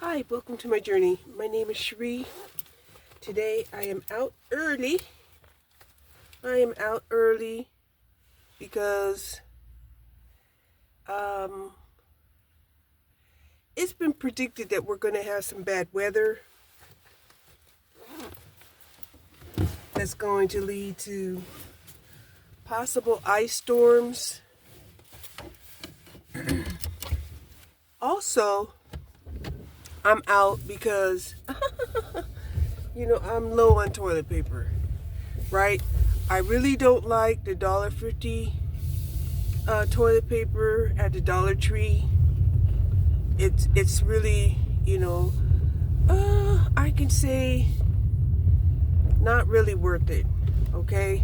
Hi, welcome to my journey. My name is Cherie. Today I am out early. Because it's been predicted that we're going to have some bad weather that's going to lead to possible ice storms. Also, I'm out because I'm low on toilet paper, right? I really don't like the $1.50 toilet paper at the Dollar Tree. It's really, I can say not really worth it, okay?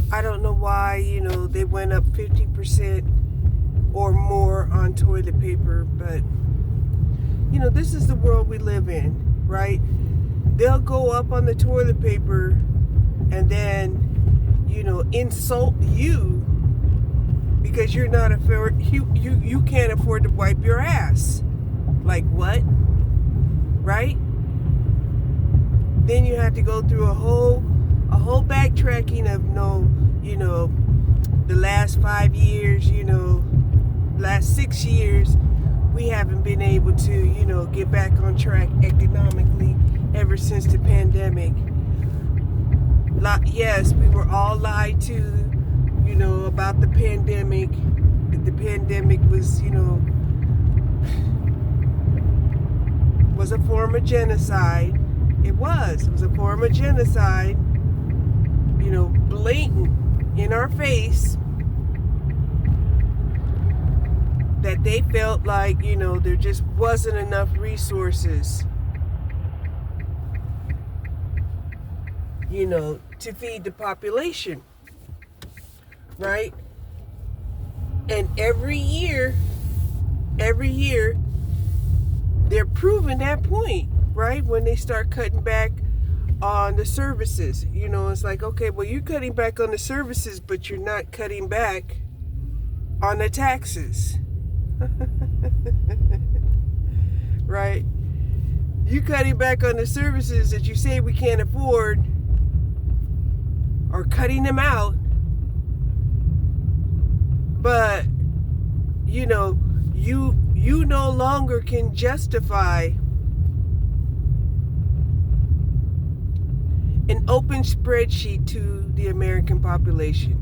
I don't know why, they went up 50% or more on toilet paper, but, this is the world we live in, right? They'll go up on the toilet paper and then, insult you because you're not you can't afford to wipe your ass. Like what? Right? Then you have to go through a whole backtracking of the last 5 years, last 6 years, we haven't been able to, get back on track economically ever since the pandemic. Yes, we were all lied to, about the pandemic. That the pandemic was, was a form of genocide. It was a form of genocide, blatant in our face, that they felt like, there just wasn't enough resources, to feed the population, right? And every year, they're proving that point, right? When they start cutting back on the services, it's like, okay, well, you're cutting back on the services, but you're not cutting back on the taxes, right? You cutting back on the services that you say we can't afford, or cutting them out, but you no longer can justify an open spreadsheet to the American population.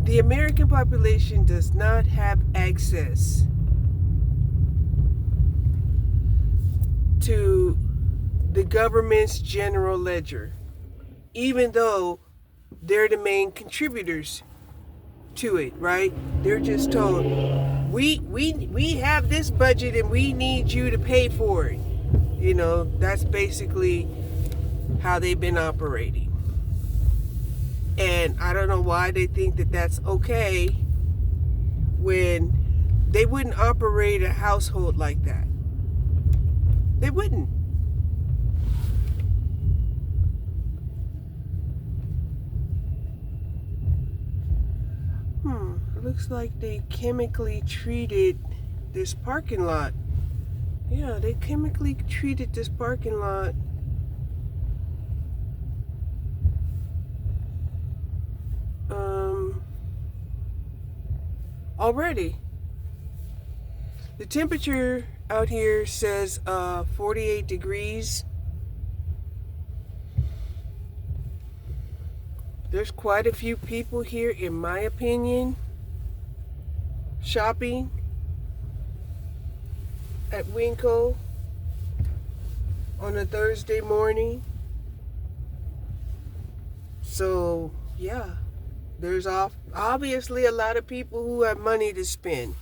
The American population does not have access to the government's general ledger, even though they're the main contributors to it, right? They're just told, we have this budget and we need you to pay for it. That's basically how they've been operating. And I don't know why they think that that's okay when they wouldn't operate a household like that. They wouldn't. It looks like they chemically treated this parking lot. Yeah, they chemically treated this parking lot. Already. The temperature out here says 48 degrees. There's quite a few people here, in my opinion, shopping at Winco on a Thursday morning. So, yeah, there's obviously a lot of people who have money to spend.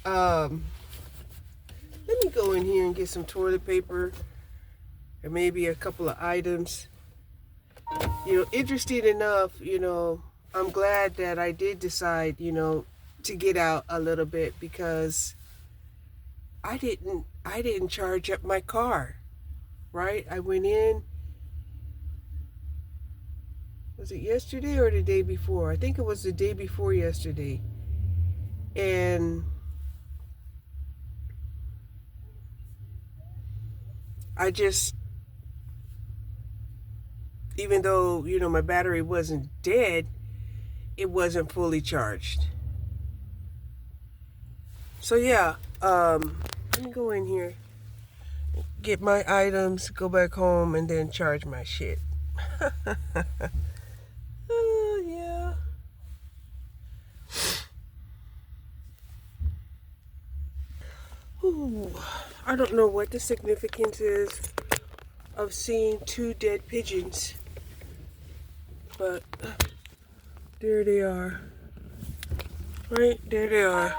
Let me go in here and get some toilet paper and maybe a couple of items. Interesting enough, I'm glad that I did decide, to get out a little bit, because I didn't charge up my car, right? I went in, Was it yesterday or the day before? I think it was the day before yesterday. And I just, even though, you know, my battery wasn't dead, it wasn't fully charged. So yeah, let me go in here, get my items, go back home, and then charge my shit. Yeah. Ooh, I don't know what the significance is of seeing 2 dead pigeons, but there they are. Right, there they are.